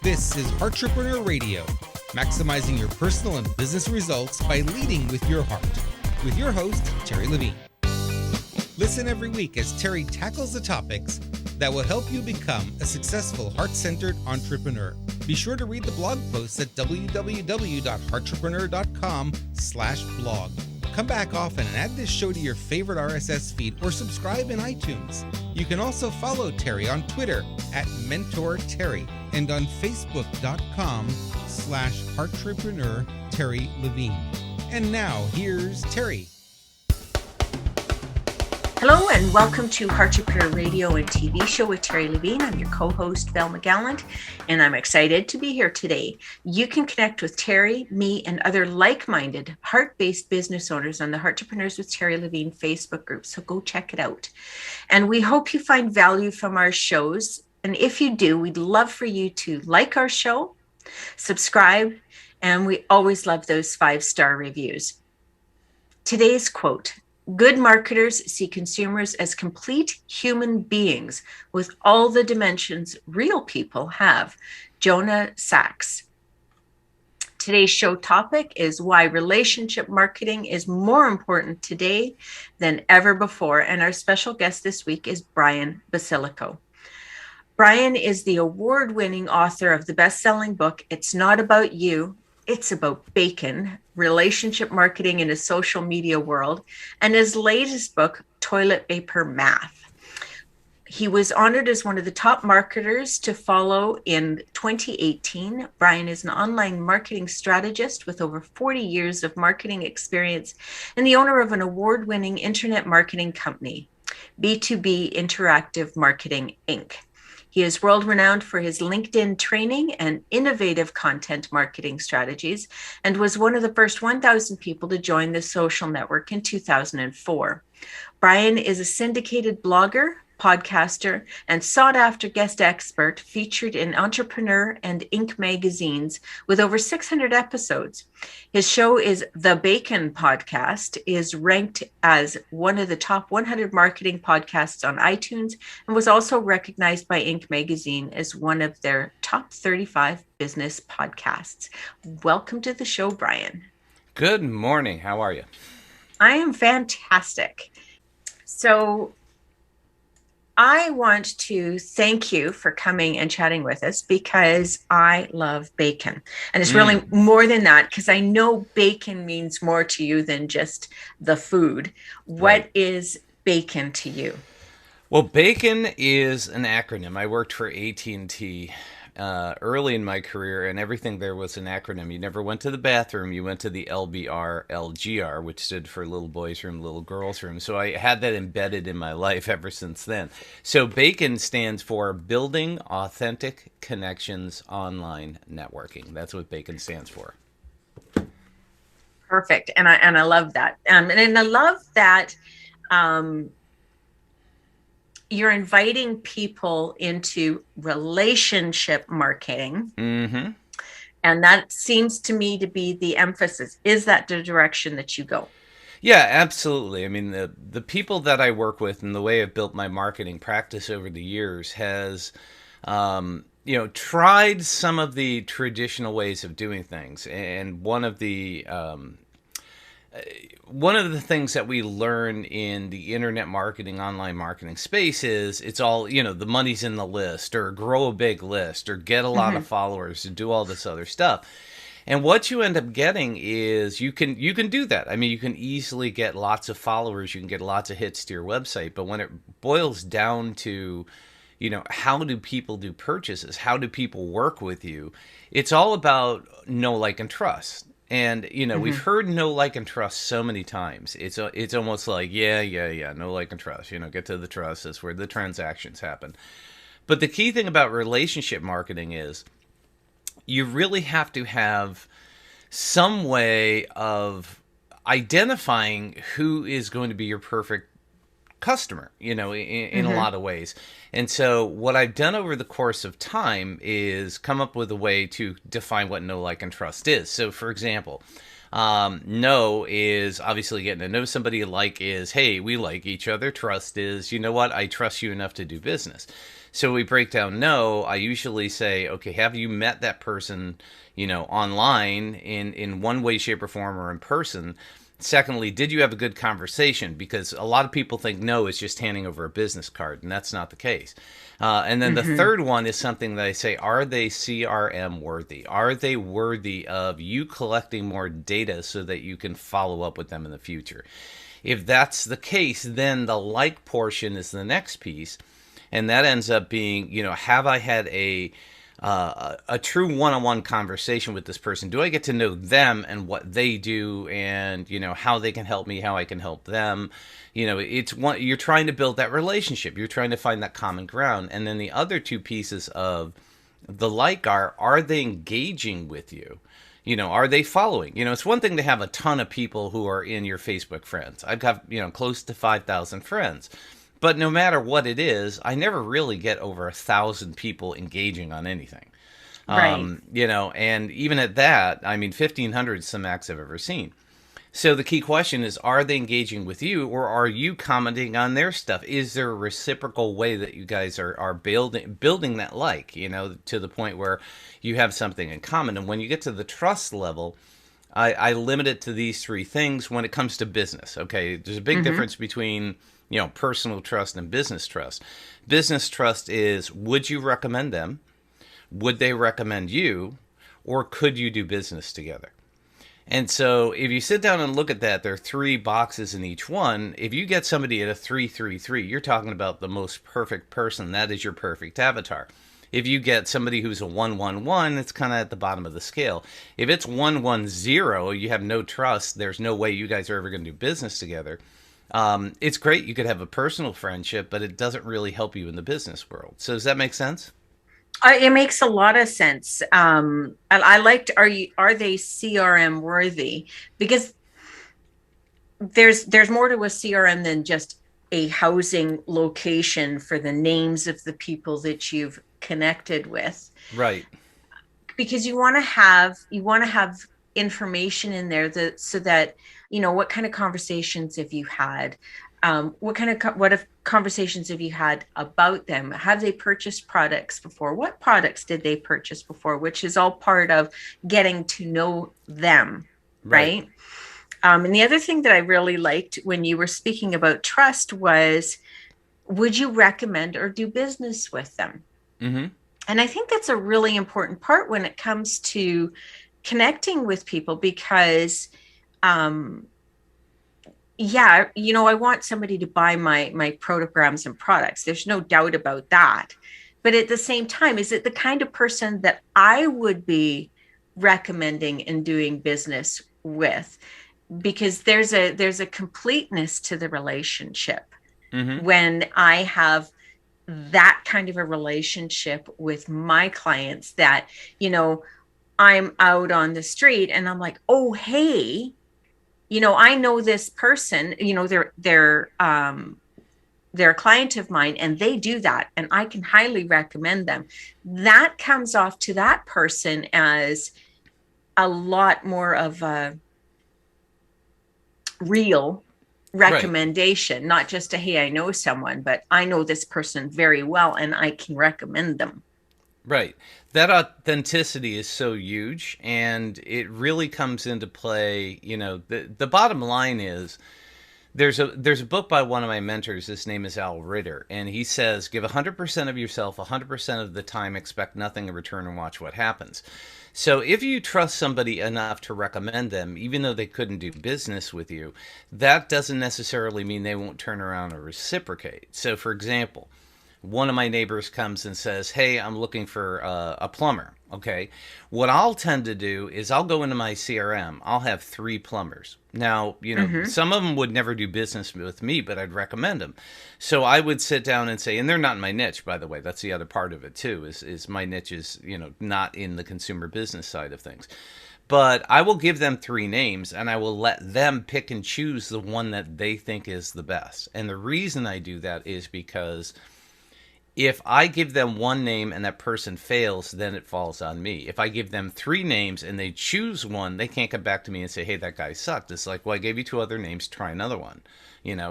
This is Heart-repreneur Radio, maximizing your personal and business results by leading with your heart. With your host, Terry Levine. Listen every week as Terry tackles the topics that will help you become a successful heart-centered entrepreneur. Be sure to read the blog posts at www.heartrepreneur.com/blog. Come back often and add this show to your favorite RSS feed or subscribe in iTunes. You can also follow Terry on Twitter at MentorTerry and on Facebook.com/Heart-repreneur Terry Levine. And now here's Terry. Hello and welcome to Heart-repreneur Radio and TV show with Terry Levine. I'm your co-host, Val McGallant, and I'm excited to be here today. You can connect with Terry, me, and other like-minded, heart-based business owners on the Heart-repreneurs with Terry Levine Facebook group, so go check it out. And we hope you find value from our shows, and if you do, we'd love for you to like our show, subscribe, and we always love those 5-star reviews. Today's quote: "Good marketers see consumers as complete human beings with all the dimensions real people have." Jonah Sachs. Today's show topic is why relationship marketing is more important today than ever before. And our special guest this week is Brian Basilico. Brian is the award-winning author of the best-selling book, It's Not About You, It's About Bacon, Relationship Marketing in a Social Media World, and his latest book, Toilet Paper Math. He was honored as one of the top marketers to follow in 2018. Brian is an online marketing strategist with over 40 years of marketing experience and the owner of an award-winning internet marketing company, B2B Interactive Marketing, Inc. He is world-renowned for his LinkedIn training and innovative content marketing strategies, and was one of the first 1,000 people to join the social network in 2004. Brian is a syndicated blogger, podcaster, and sought-after guest expert featured in Entrepreneur and Inc. magazines with over 600 episodes. His show is The Bacon Podcast, is ranked as one of the top 100 marketing podcasts on iTunes, and was also recognized by Inc. magazine as one of their top 35 business podcasts. Welcome to the show, Brian. Good morning. How are you? I am fantastic. So I want to thank you for coming and chatting with us because I love bacon. And it's really more than that, because I know bacon means more to you than just the food. What is bacon to you? Well, bacon is an acronym. I worked for AT&T early in my career, and everything there was an acronym. You never went to the bathroom. You went to the LBR, LGR, which stood for Little Boys Room, Little Girls Room. So I had that embedded in my life ever since then. So BACON stands for Building Authentic Connections Online Networking. That's what BACON stands for. Perfect. And I love that. And I love that you're inviting people into relationship marketing. Mm-hmm. And that seems to me to be the emphasis. Is that the direction that you go? Yeah, absolutely. I mean, the people that I work with and the way I've built my marketing practice over the years has, tried some of the traditional ways of doing things. And one of the things that we learn in the internet marketing, online marketing space is it's all, the money's in the list, or grow a big list, or get a lot of followers, and do all this other stuff. And what you end up getting is you can do that. I mean, you can easily get lots of followers, you can get lots of hits to your website, but when it boils down to, how do people do purchases? How do people work with you? It's all about know, like, and trust. And, we've heard know, like, and trust so many times. It's almost like, yeah, know, like, and trust. Get to the trust. That's where the transactions happen. But the key thing about relationship marketing is you really have to have some way of identifying who is going to be your perfect customer, in a lot of ways. And so what I've done over the course of time is come up with a way to define what know, like, and trust is. So, for example, know is obviously getting to know somebody. Like is, hey, we like each other. Trust is, you know what, I trust you enough to do business. So we break down no. I usually say, okay, have you met that person, online in one way, shape, or form, or in person? Secondly, did you have a good conversation? Because a lot of people think no is just handing over a business card, and that's not the case. And then the third one is something that I say, are they CRM worthy? Are they worthy of you collecting more data so that you can follow up with them in the future? If that's the case, then the like portion is the next piece. And that ends up being, have I had a true one-on-one conversation with this person? Do I get to know them and what they do, and how they can help me, how I can help them? It's one, you're trying to build that relationship. You're trying to find that common ground. And then the other two pieces of the like are they engaging with you? Are they following? It's one thing to have a ton of people who are in your Facebook friends. I've got, close to 5,000 friends. But no matter what it is, I never really get over 1,000 people engaging on anything. Right. And even at that, 1,500 is the max I've ever seen. So the key question is, are they engaging with you, or are you commenting on their stuff? Is there a reciprocal way that you guys are building that to the point where you have something in common? And when you get to the trust level, I limit it to these three things when it comes to business. Okay, there's a big difference between personal trust and business trust. Business trust is, would you recommend them? Would they recommend you? Or could you do business together? And so if you sit down and look at that, there are 3 boxes in each one. If you get somebody at a 333, you're talking about the most perfect person. That is your perfect avatar. If you get somebody who's a 111, it's kind of at the bottom of the scale. If it's 110, you have no trust. There's no way you guys are ever going to do business together. It's great. You could have a personal friendship, but it doesn't really help you in the business world. So does that make sense? It makes a lot of sense. I liked, are they CRM worthy? Because there's more to a CRM than just a housing location for the names of the people that you've connected with. Right. Because you want to have information in there so that, what kind of conversations have you had? What conversations have you had about them? Have they purchased products before? What products did they purchase before? Which is all part of getting to know them, right? And the other thing that I really liked when you were speaking about trust was, would you recommend or do business with them? Mm-hmm. And I think that's a really important part when it comes to connecting with people, because I want somebody to buy my programs and products. There's no doubt about that. But at the same time, is it the kind of person that I would be recommending and doing business with? Because there's a completeness to the relationship when I have that kind of a relationship with my clients, that, I'm out on the street and I'm like, oh, hey, I know this person, they're a client of mine and they do that, and I can highly recommend them. That comes off to that person as a lot more of a real recommendation, not just a, hey, I know someone, but I know this person very well and I can recommend them. Right. That authenticity is so huge, and it really comes into play. The bottom line is, there's a book by one of my mentors. His name is Al Ritter, and he says, give 100% of yourself 100% of the time, expect nothing in return, and watch what happens. So if you trust somebody enough to recommend them, even though they couldn't do business with you, that doesn't necessarily mean they won't turn around and reciprocate. So for example, one of my neighbors comes and says, hey, I'm looking for a plumber. Okay. What I'll tend to do is I'll go into my CRM. I'll have 3 plumbers. Now, some of them would never do business with me, but I'd recommend them. So I would sit down and say, and they're not in my niche, by the way. That's the other part of it too, is my niche is, not in the consumer business side of things. But I will give them 3 names, and I will let them pick and choose the one that they think is the best. And the reason I do that is because if I give them 1 name and that person fails, then it falls on me. If I give them 3 names and they choose one, they can't come back to me and say, hey, that guy sucked. It's like, well, I gave you 2 other names, try another one.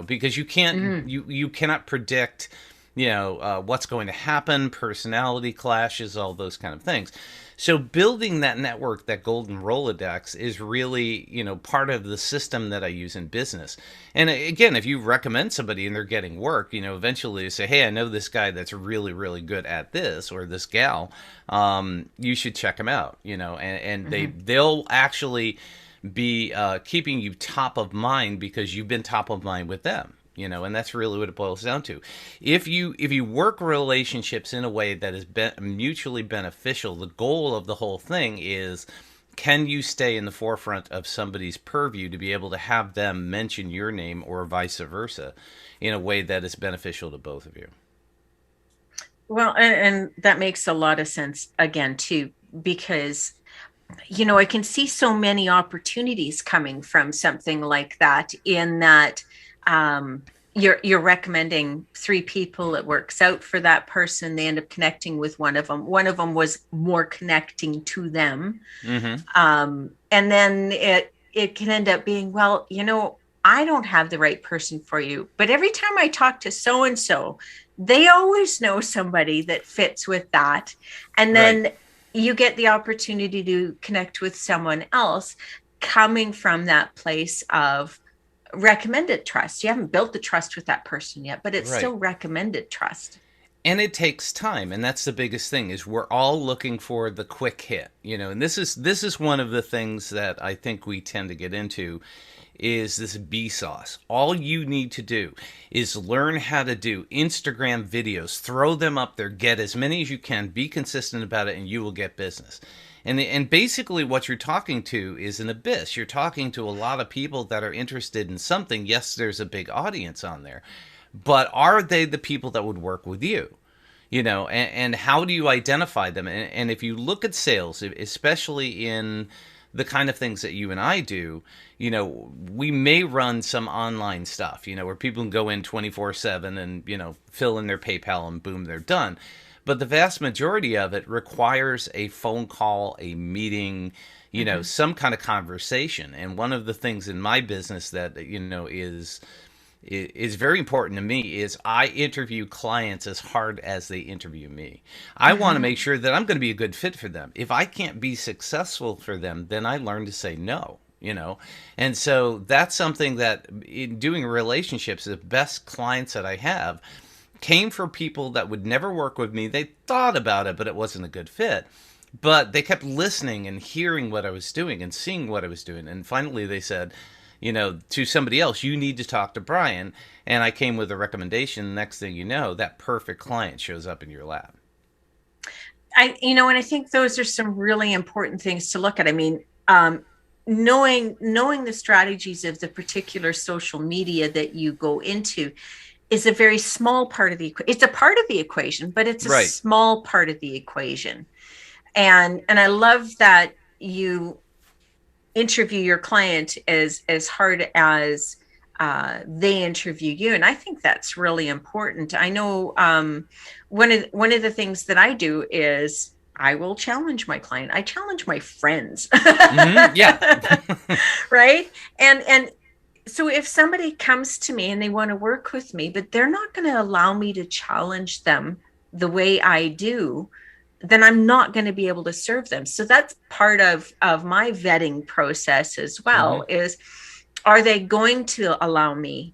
Because you can't, you cannot predict, what's going to happen, personality clashes, all those kind of things. So building that network, that golden Rolodex, is really, part of the system that I use in business. And again, if you recommend somebody and they're getting work, eventually you say, hey, I know this guy that's really, really good at this, or this gal, you should check him out, and they'll actually be keeping you top of mind because you've been top of mind with them. And that's really what it boils down to. If you work relationships in a way that is mutually beneficial, the goal of the whole thing is, can you stay in the forefront of somebody's purview to be able to have them mention your name, or vice versa, in a way that is beneficial to both of you? Well, and that makes a lot of sense again, too, because I can see so many opportunities coming from something like that, in that you're recommending 3 people, it works out for that person, they end up connecting with one of them. One of them was more connecting to them. And then it can end up being, well, I don't have the right person for you, but every time I talk to so-and-so, they always know somebody that fits with that. And then you get the opportunity to connect with someone else coming from that place of recommended trust. You haven't built the trust with that person yet, but it's still recommended trust. And it takes time, and that's the biggest thing, is we're all looking for the quick hit, and this is one of the things that I think we tend to get into, is this bee sauce. All you need to do is learn how to do Instagram videos, throw them up there, get as many as you can, be consistent about it, and you will get business. And basically what you're talking to is an abyss. You're talking to a lot of people that are interested in something. Yes, there's a big audience on there, but are they the people that would work with you? And how do you identify them? And if you look at sales, especially in the kind of things that you and I do, we may run some online stuff, where people can go in 24/7 and, fill in their PayPal and boom, they're done. But the vast majority of it requires a phone call, a meeting, some kind of conversation. And one of the things in my business that, is very important to me is I interview clients as hard as they interview me. I want to make sure that I'm going to be a good fit for them. If I can't be successful for them, then I learn to say no, And so that's something that, in doing relationships, the best clients that I have came from people that would never work with me. They thought about it, but it wasn't a good fit. But they kept listening and hearing what I was doing and seeing what I was doing. And finally they said, to somebody else, you need to talk to Brian. And I came with a recommendation. Next thing you know, that perfect client shows up in your lap. And I think those are some really important things to look at. I mean, knowing the strategies of the particular social media that you go into is a very small part of the equation. It's a part of the equation, but it's a small part of the equation. And I love that you interview your client as hard as they interview you. And I think that's really important. I know one of the things that I do is I will challenge my client. I challenge my friends. Yeah. Right. And so if somebody comes to me and they want to work with me, but they're not going to allow me to challenge them the way I do, then I'm not going to be able to serve them. So that's part of my vetting process as well, is, are they going to allow me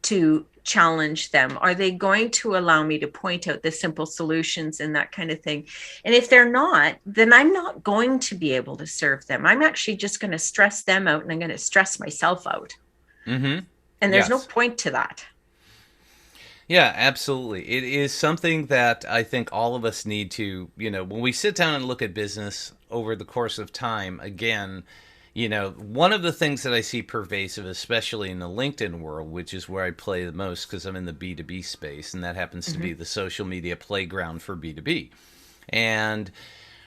to challenge them? Are they going to allow me to point out the simple solutions and that kind of thing? And if they're not, then I'm not going to be able to serve them. I'm actually just going to stress them out, and I'm going to stress myself out. And there's no point to that. Yeah, absolutely. It is something that I think all of us need to, when we sit down and look at business over the course of time, again, one of the things that I see pervasive, especially in the LinkedIn world, which is where I play the most because I'm in the B2B space, and that happens to be the social media playground for B2B. And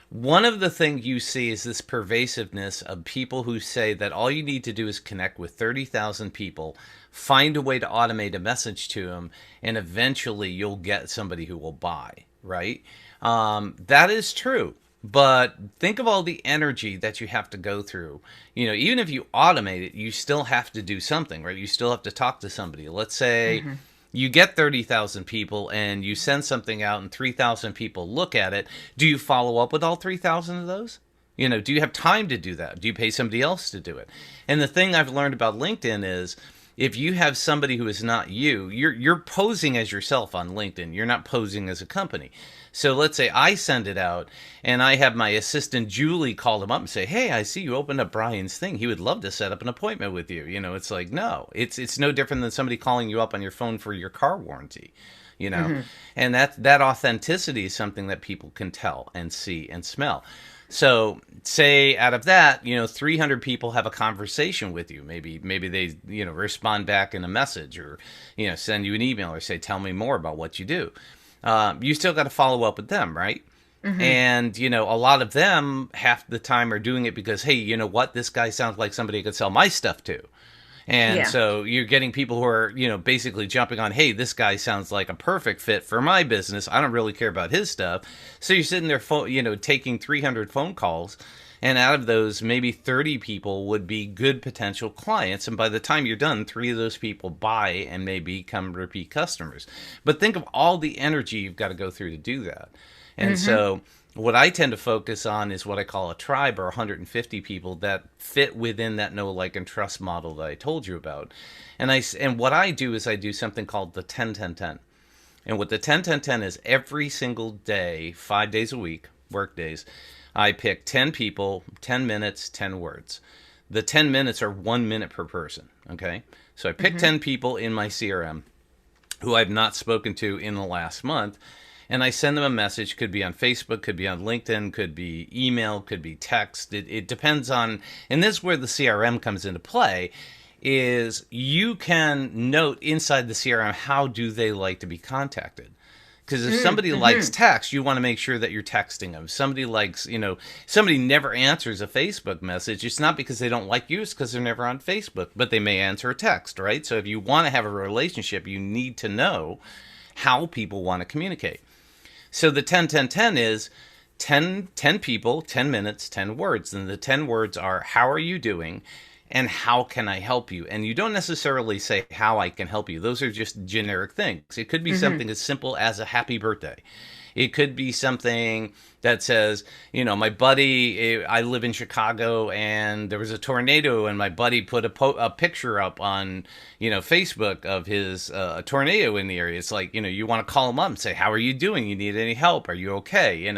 one of the things you see is this pervasiveness of people who say that all you need to do is connect with 30,000 people, find a way to automate a message to them, and eventually you'll get somebody who will buy, right? That is true. But think of all the energy that you have to go through. Even if you automate it, you still have to do something, right? You still have to talk to somebody. Let's say, you get 30,000 people and you send something out and 3,000 people look at it. Do you follow up with all 3,000 of those? Do you have time to do that? Do you pay somebody else to do it? And the thing I've learned about LinkedIn is if you have somebody who is not you, you're posing as yourself on LinkedIn. You're not posing as a company. So let's say I send it out and I have my assistant Julie call them up and say, hey, I see you opened up Brian's thing. He would love to set up an appointment with you. It's like, no, it's no different than somebody calling you up on your phone for your car warranty, and that authenticity is something that people can tell and see and smell. So say out of that, 300 people have a conversation with you. Maybe they, respond back in a message or, send you an email or say, tell me more about what you do. You still got to follow up with them, right? Mm-hmm. And, a lot of them half the time are doing it because, hey, you know what? This guy sounds like somebody I could sell my stuff to. And so you're getting people who are, basically jumping on, hey, this guy sounds like a perfect fit for my business. I don't really care about his stuff. So you're sitting there, taking 300 phone calls. And out of those, maybe 30 people would be good potential clients. And by the time you're done, 3 of those people buy and may become repeat customers. But think of all the energy you've got to go through to do that. And so what I tend to focus on is what I call a tribe, or 150 people that fit within that know, like, and trust model that I told you about. And what I do is I do something called the 10-10-10. And what the 10-10-10 is, every single day, 5 days a week, work days, I pick 10 people, 10 minutes, 10 words. The 10 minutes are 1 minute per person, okay? So I pick 10 people in my CRM who I've not spoken to in the last month, and I send them a message. Could be on Facebook, could be on LinkedIn, could be email, could be text. It depends on, and this is where the CRM comes into play, is you can note inside the CRM how do they like to be contacted. Because if somebody likes text, you want to make sure that you're texting them. Somebody likes, somebody never answers a Facebook message. It's not because they don't like you, it's because they're never on Facebook, but they may answer a text, right? So if you want to have a relationship, you need to know how people want to communicate. So the 10-10-10 is 10 people, 10 minutes, 10 words. And the 10 words are, how are you doing? And how can I help you? And you don't necessarily say how I can help you. Those are just generic things. It could be something as simple as a happy birthday. It could be something that says, my buddy, I live in Chicago and there was a tornado and my buddy put a picture up on, Facebook of his tornado in the area. It's like, you want to call him up and say, how are you doing? You need any help? Are you okay?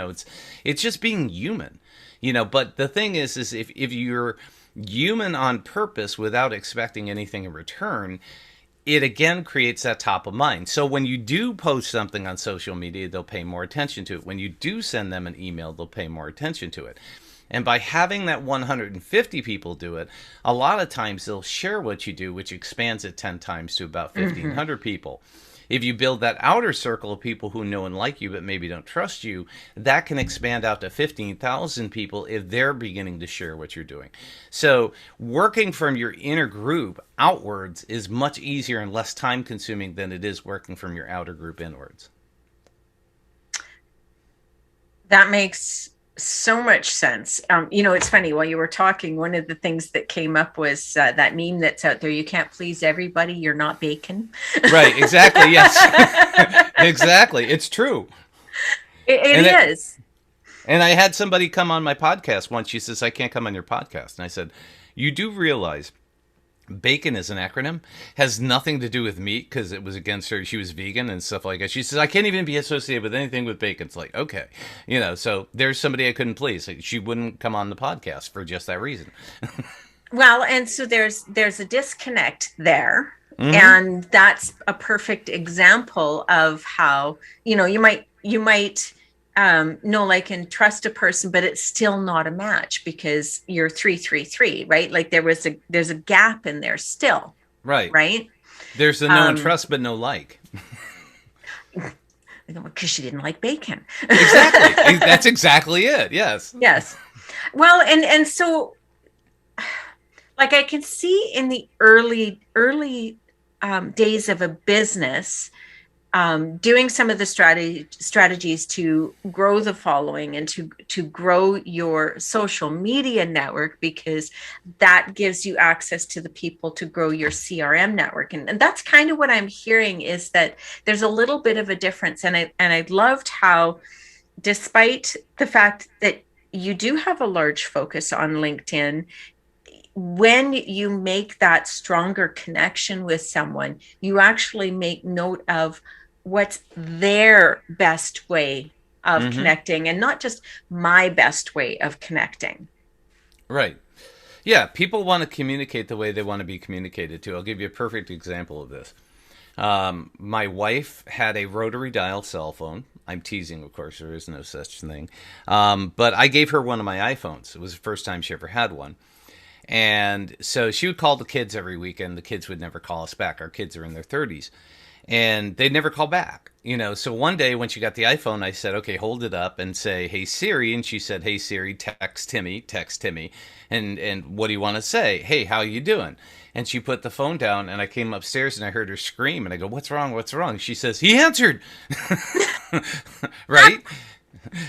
It's just being human, but the thing is if you're human on purpose without expecting anything in return, it again creates that top of mind. So when you do post something on social media, they'll pay more attention to it. When you do send them an email, they'll pay more attention to it. And by having that 150 people do it, a lot of times they'll share what you do, which expands it 10 times to about 1,500 people. If you build that outer circle of people who know and like you but maybe don't trust you, that can expand out to 15,000 people if they're beginning to share what you're doing. So working from your inner group outwards is much easier and less time consuming than it is working from your outer group inwards. That makes so much sense. It's funny, while you were talking, one of the things that came up was that meme that's out there: you can't please everybody, you're not bacon. Right, exactly. Yes. Exactly. It's true. It is. And I had somebody come on my podcast once. She says, I can't come on your podcast. And I said, you do realize BACON is an acronym, has nothing to do with meat, because it was against her. She was vegan and stuff like that. She says, I can't even be associated with anything with bacon. It's like, okay, so there's somebody I couldn't please. She wouldn't come on the podcast for just that reason. Well, and so there's a disconnect there. And that's a perfect example of how, you might know, like, and trust a person, but it's still not a match because you're 333, right? Like there's a gap in there still. Right. There's the know and trust, but no like. Because she didn't like bacon. Exactly. That's exactly it. Yes. Yes. Well, and so, like, I can see in the early days of a business, doing some of the strategies to grow the following and to grow your social media network, because that gives you access to the people to grow your CRM network. And that's kind of what I'm hearing, is that there's a little bit of a difference. And I loved how, despite the fact that you do have a large focus on LinkedIn, when you make that stronger connection with someone, you actually make note of what's their best way of connecting, and not just my best way of connecting. Right. Yeah, people want to communicate the way they want to be communicated to. I'll give you a perfect example of this. My wife had a rotary dial cell phone. I'm teasing, of course, there is no such thing. But I gave her one of my iPhones. It was the first time she ever had one. And so she would call the kids every weekend. The kids would never call us back. Our kids are in their 30s. And they'd never call back, So one day when she got the iPhone, I said, okay, hold it up and say, hey, Siri. And she said, hey, Siri, text Timmy. And what do you want to say? Hey, how you doing? And she put the phone down, and I came upstairs and I heard her scream, and I go, what's wrong? What's wrong? She says, he answered. Right?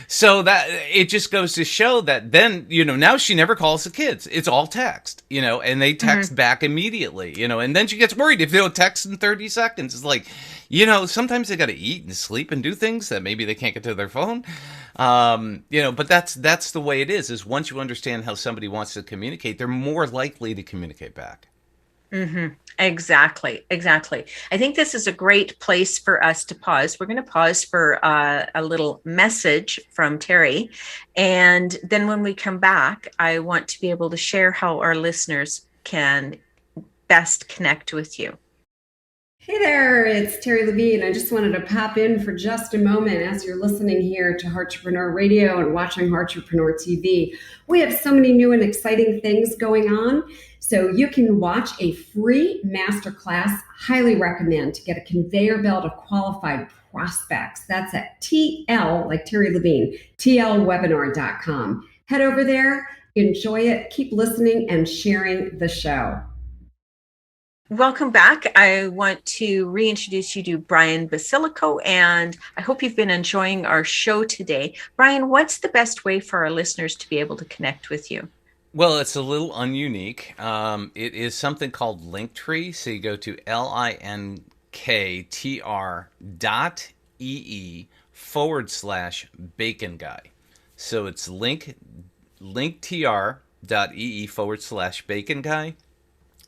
So that it just goes to show that then, now she never calls the kids. It's all text, and they text back immediately, and then she gets worried if they don't text in 30 seconds. It's like, sometimes they got to eat and sleep and do things that maybe they can't get to their phone. But that's the way it is once you understand how somebody wants to communicate, they're more likely to communicate back. Exactly. I think this is a great place for us to pause. We're going to pause for a little message from Terry. And then when we come back, I want to be able to share how our listeners can best connect with you. Hey there, it's Terry Levine. I just wanted to pop in for just a moment as you're listening here to Heart-repreneur Radio and watching Heart-repreneur TV. We have so many new and exciting things going on. So you can watch a free masterclass. Highly recommend to get a conveyor belt of qualified prospects. That's at TL, like Terry Levine, tlwebinar.com. Head over there, enjoy it, keep listening and sharing the show. Welcome back. I want to reintroduce you to Brian Basilico, and I hope you've been enjoying our show today. Brian, what's the best way for our listeners to be able to connect with you? Well, it's a little ununique. It is something called Linktree. So you go to linktr.ee/bacon guy. So it's linktr.ee/bacon guy.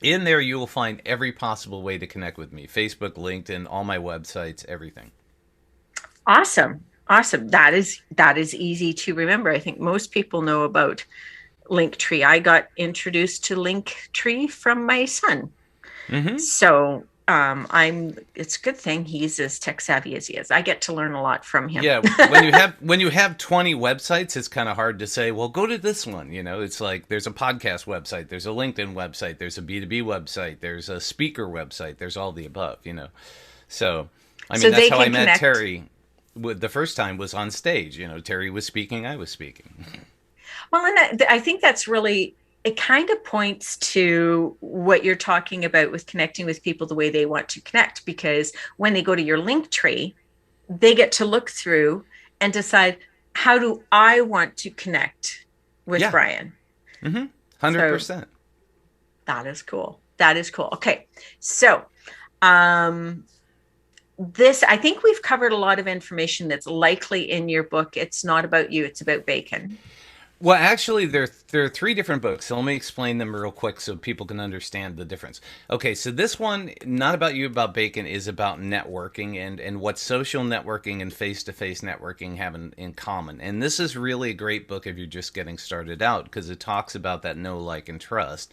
In there, you will find every possible way to connect with me. Facebook, LinkedIn, all my websites, everything. Awesome. That is easy to remember. I think most people know about Linktree. I got introduced to Linktree from my son. So it's a good thing he's as tech savvy as he is. I get to learn a lot from him. Yeah, when you have 20 websites, it's kind of hard to say, well, go to this one. It's like there's a podcast website, there's a LinkedIn website, there's a B2B website, there's a speaker website, there's all the above, So, that's how I met Terry. The first time was on stage. Terry was speaking, I was speaking. Well, and I think that's really, it kind of points to what you're talking about with connecting with people the way they want to connect, because when they go to your Linktree, they get to look through and decide, how do I want to connect with Brian? 100%. So, that is cool. Okay. So, I think we've covered a lot of information that's likely in your book. It's not about you, it's about bacon. Well, actually, there are 3 different books, so let me explain them real quick so people can understand the difference. Okay, so this one, Not About You, About Bacon, is about networking and what social networking and face-to-face networking have in common. And this is really a great book if you're just getting started out, because it talks about that know, like, and trust.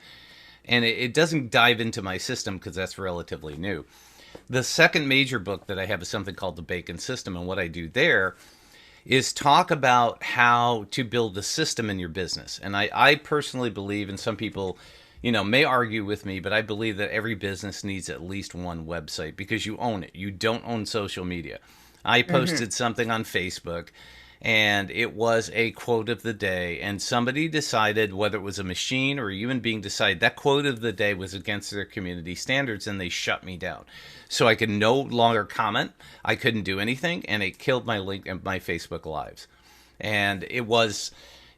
And it doesn't dive into my system because that's relatively new. The second major book that I have is something called The Bacon System, and what I do there is talk about how to build a system in your business. And I personally believe, and some people, may argue with me, but I believe that every business needs at least one website because you own it. You don't own social media. I posted something on Facebook and it was a quote of the day, and somebody decided, whether it was a machine or a human being, decided that quote of the day was against their community standards, and they shut me down. So I could no longer comment, I couldn't do anything, and it killed my link and my Facebook Lives. And it was,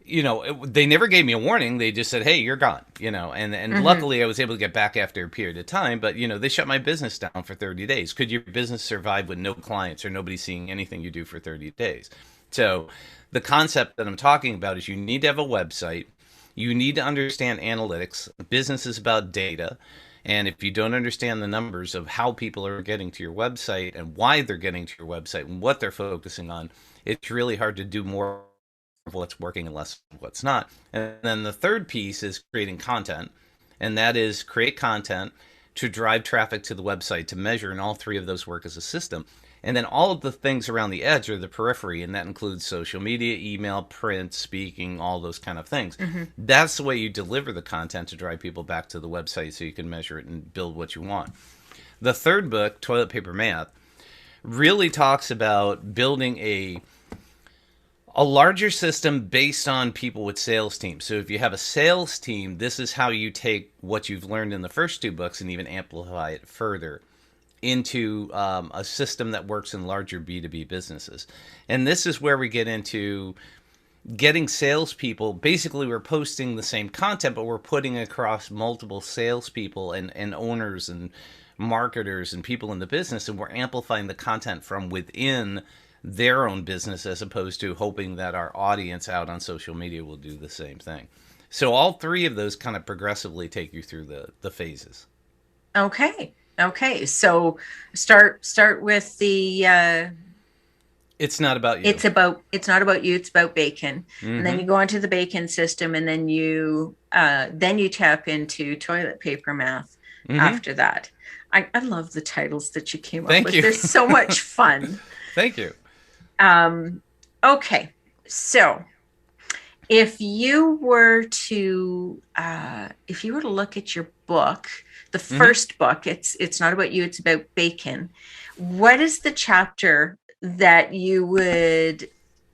they never gave me a warning. They just said, hey, you're gone, and luckily I was able to get back after a period of time. But, they shut my business down for 30 days. Could your business survive with no clients or nobody seeing anything you do for 30 days? So the concept that I'm talking about is you need to have a website. You need to understand analytics. Business is about data. And if you don't understand the numbers of how people are getting to your website and why they're getting to your website and what they're focusing on, it's really hard to do more of what's working and less of what's not. And then the third piece is creating content. And that is create content to drive traffic to the website, to measure, and all three of those work as a system. And then all of the things around the edge are the periphery, and that includes social media, email, print, speaking, all those kind of things. That's the way you deliver the content to drive people back to the website so you can measure it and build what you want. The third book, Toilet Paper Math, really talks about building a larger system based on people with sales teams. So if you have a sales team, this is how you take what you've learned in the first two books and even amplify it further into a system that works in larger B2B businesses. And this is where we get into getting salespeople. Basically, we're posting the same content, but we're putting it across multiple salespeople and owners and marketers and people in the business, and we're amplifying the content from within their own business as opposed to hoping that our audience out on social media will do the same thing. So all three of those kind of progressively take you through the phases. Okay, so start with the it's not about you. It's not about you, it's about bacon. And then you go onto the bacon system, and then you tap into toilet paper math after that. I love the titles that you came up with. They're so much fun. Thank you. Okay, so if you were to look at your book, the first book, it's not about you, it's about bacon. What is the chapter that you would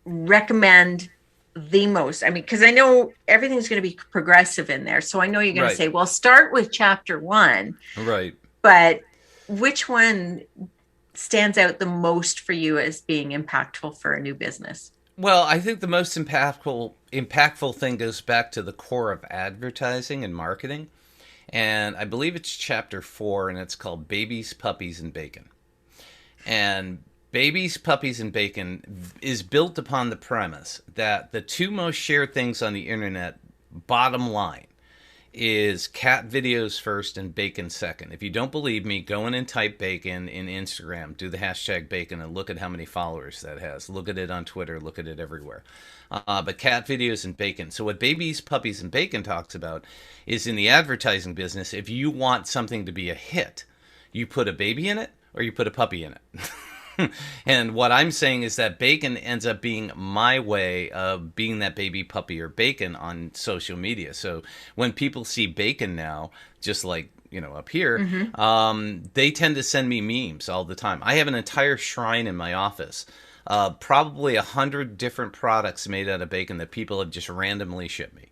recommend the most? I mean, because I know everything's going to be progressive in there. So I know you're going to say, well, start with chapter 1. Right. But which one stands out the most for you as being impactful for a new business? Well, I think the most impactful thing goes back to the core of advertising and marketing. And I believe it's chapter 4, and it's called Babies, Puppies, and Bacon. And Babies, Puppies, and Bacon is built upon the premise that the two most shared things on the internet, bottom line, is cat videos first and bacon second. If you don't believe me, go in and type bacon in Instagram, do the hashtag bacon, and look at how many followers that has. Look at it on Twitter, look at it everywhere. But cat videos and bacon. So what Babies, Puppies, and Bacon talks about is in the advertising business, if you want something to be a hit, you put a baby in it or you put a puppy in it. And what I'm saying is that bacon ends up being my way of being that baby, puppy, or bacon on social media. So when people see bacon now, just like, up here, they tend to send me memes all the time. I have an entire shrine in my office, probably 100 different products made out of bacon that people have just randomly shipped me.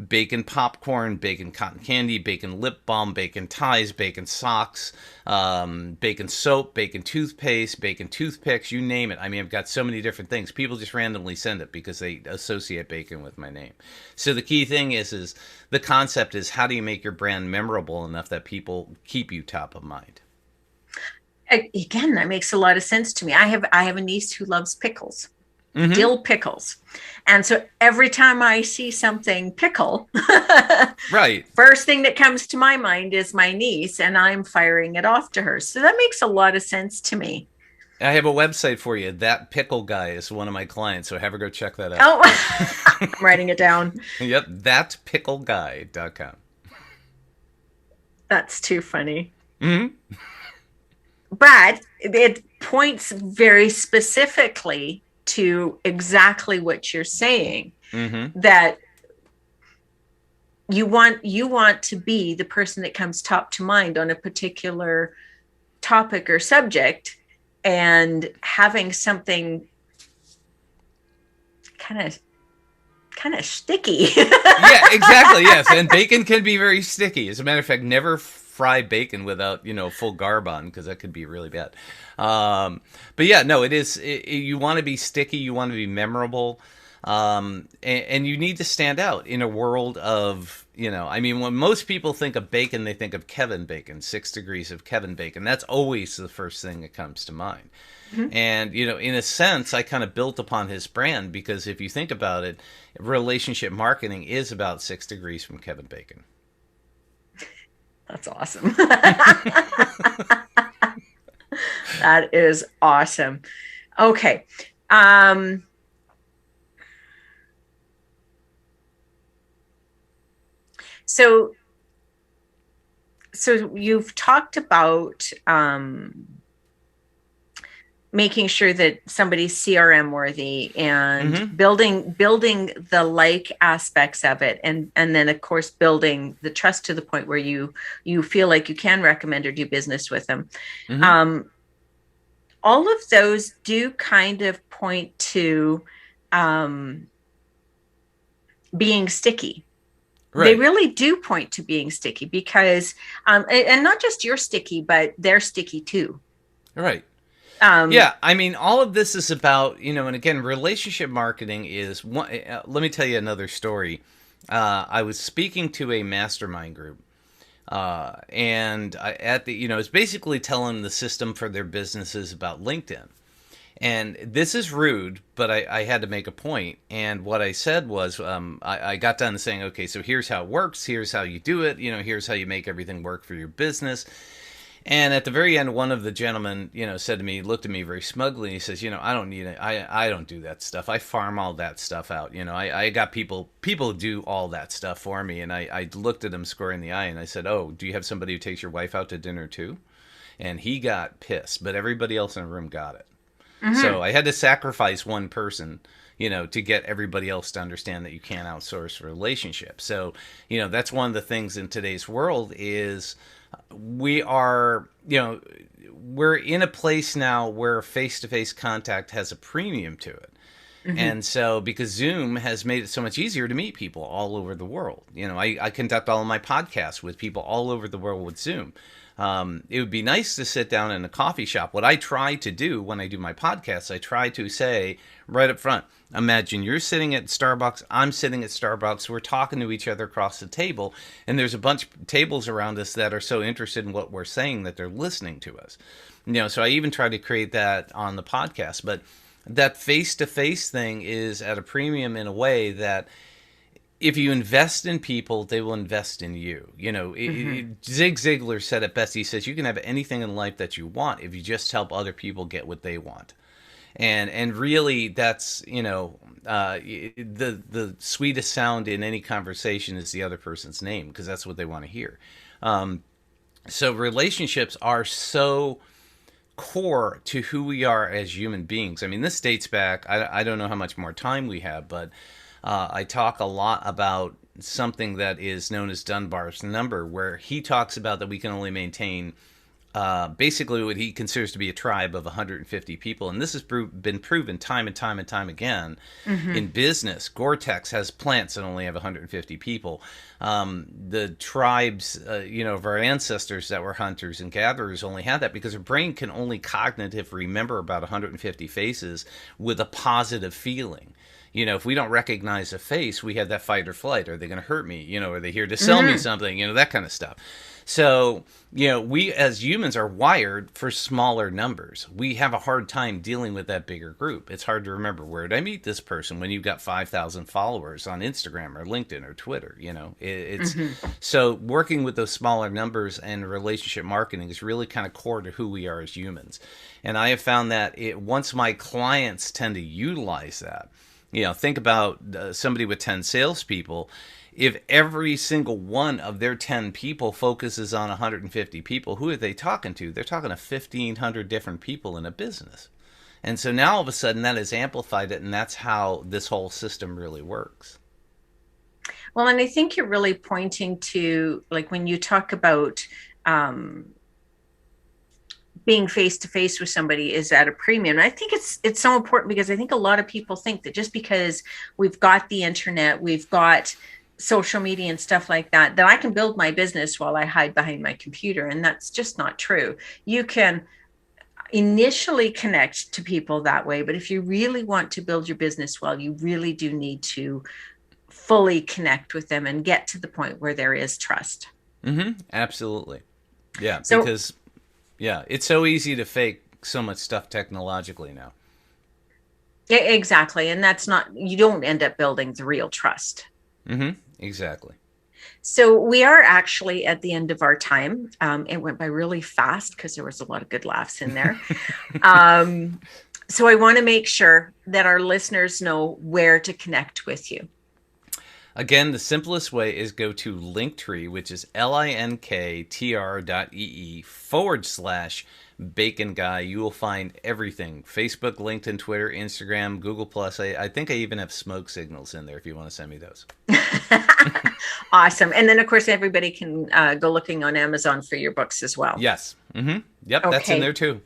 Bacon popcorn, bacon cotton candy, bacon lip balm, bacon ties, bacon socks, bacon soap, bacon toothpaste, bacon toothpicks, you name it. I mean, I've got so many different things. People just randomly send it because they associate bacon with my name. So the key thing is the concept is, how do you make your brand memorable enough that people keep you top of mind? Again, that makes a lot of sense to me. I have a niece who loves pickles. Dill pickles. And so every time I see something pickle, first thing that comes to my mind is my niece, and I'm firing it off to her. So that makes a lot of sense to me. I have a website for you. That Pickle Guy is one of my clients, so have her go check that out. Oh, I'm writing it down. Yep, thatpickleguy.com. That's too funny. But it points very specifically to exactly what you're saying, that you want to be the person that comes top to mind on a particular topic or subject, and having something kind of sticky. Yeah, exactly. Yes, and bacon can be very sticky. As a matter of fact, never fry bacon without full garb on, because that could be really bad. But yeah, no, it is. You want to be sticky. You want to be memorable, and you need to stand out in a world of I mean, when most people think of bacon, they think of Kevin Bacon, 6 Degrees of Kevin Bacon. That's always the first thing that comes to mind. And, in a sense, I kind of built upon his brand, because if you think about it, relationship marketing is about 6 degrees from Kevin Bacon. That's awesome. That is awesome. Okay. So you've talked about making sure that somebody's CRM worthy and building the like aspects of it, and then of course building the trust to the point where you feel like you can recommend or do business with them. All of those do kind of point to being sticky. Right. They really do point to being sticky, because and not just you're sticky, but they're sticky too. Right. Yeah, I mean, all of this is about, and again, relationship marketing is one. Let me tell you another story. I was speaking to a mastermind group, and I was basically telling the system for their businesses about LinkedIn. And this is rude, but I had to make a point. And what I said was, I got done saying, okay, so here's how it works. Here's how you do it. Here's how you make everything work for your business. And at the very end, one of the gentlemen, said to me, looked at me very smugly. He says, I don't need it. I don't do that stuff. I farm all that stuff out. I got people do all that stuff for me. And I looked at him square in the eye and I said, oh, do you have somebody who takes your wife out to dinner too? And he got pissed, but everybody else in the room got it. So I had to sacrifice one person, to get everybody else to understand that you can't outsource relationships. So, that's one of the things in today's world is we are, we're in a place now where face-to-face contact has a premium to it. And so because Zoom has made it so much easier to meet people all over the world, I conduct all of my podcasts with people all over the world with Zoom. It would be nice to sit down in a coffee shop. What I try to do when I do my podcasts, I try to say right up front, imagine you're sitting at Starbucks, I'm sitting at Starbucks, we're talking to each other across the table, and there's a bunch of tables around us that are so interested in what we're saying that they're listening to us. So I even try to create that on the podcast. But that face-to-face thing is at a premium in a way that if you invest in people, they will invest in you. Zig Ziglar said it best. He says, you can have anything in life that you want if you just help other people get what they want. And really, that's, the sweetest sound in any conversation is the other person's name, because that's what they want to hear. So relationships are so core to who we are as human beings. I mean, this dates back, I don't know how much more time we have, but I talk a lot about something that is known as Dunbar's number, where he talks about that we can only maintain basically what he considers to be a tribe of 150 people. And this has been proven time and time and time again in business. Gore-Tex has plants that only have 150 people. The tribes, of our ancestors that were hunters and gatherers only had that because their brain can only cognitively remember about 150 faces with a positive feeling. If we don't recognize a face, we have that fight or flight. Are they going to hurt me? Are they here to sell me something? That kind of stuff. So, we as humans are wired for smaller numbers. We have a hard time dealing with that bigger group. It's hard to remember, where did I meet this person when you've got 5,000 followers on Instagram or LinkedIn or Twitter? It's so working with those smaller numbers and relationship marketing is really kind of core to who we are as humans. And I have found that once my clients tend to utilize that, think about somebody with 10 salespeople. If every single one of their 10 people focuses on 150 people, who are they talking to? They're talking to 1,500 different people in a business. And so now all of a sudden that has amplified it, and that's how this whole system really works. Well, and I think you're really pointing to, like, when you talk about being face to face with somebody is at a premium. And I think it's so important, because I think a lot of people think that just because we've got the internet, we've got social media and stuff like that, that I can build my business while I hide behind my computer. And that's just not true. You can initially connect to people that way, but if you really want to build your business well, you really do need to fully connect with them and get to the point where there is trust. Absolutely. Yeah, So, because it's so easy to fake so much stuff technologically now. exactly. And that's not, you don't end up building the real trust. Exactly. So we are actually at the end of our time. It went by really fast because there was a lot of good laughs in there. So I want to make sure that our listeners know where to connect with you. Again, the simplest way is go to Linktree, which is linktr.ee/Bacon Guy. You will find everything: Facebook, LinkedIn, Twitter, Instagram, Google+. I think I even have smoke signals in there if you want to send me those. Awesome. And then, of course, everybody can go looking on Amazon for your books as well. Yes. Yep, okay. That's in there too.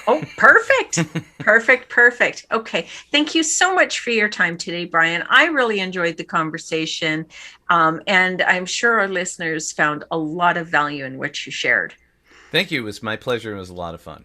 Oh, perfect. Perfect. Okay. Thank you so much for your time today, Brian. I really enjoyed the conversation. And I'm sure our listeners found a lot of value in what you shared. Thank you. It was my pleasure. It was a lot of fun.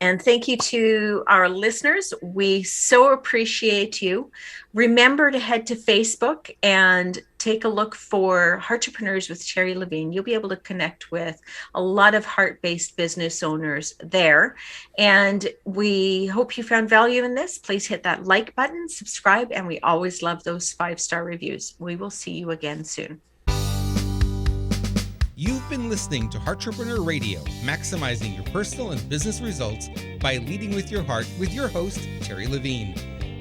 And thank you to our listeners. We so appreciate you. Remember to head to Facebook and take a look for Heart-repreneurs with Terry Levine. You'll be able to connect with a lot of heart-based business owners there. And we hope you found value in this. Please hit that like button, subscribe, and we always love those 5-star reviews. We will see you again soon. You've been listening to Heart-repreneur Radio, maximizing your personal and business results by leading with your heart, with your host, Terry Levine.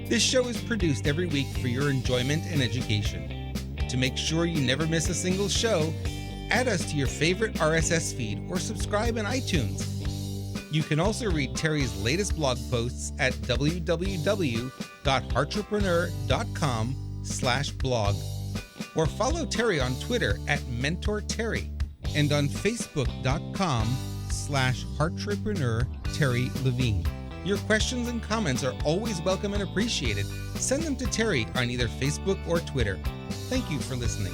This show is produced every week for your enjoyment and education. To make sure you never miss a single show, add us to your favorite RSS feed or subscribe in iTunes. You can also read Terry's latest blog posts at www.heartrepreneur.com/blog, or follow Terry on Twitter at MentorTerry, and on Facebook.com/Heart-repreneur Terry Levine. Your questions and comments are always welcome and appreciated. Send them to Terry on either Facebook or Twitter. Thank you for listening.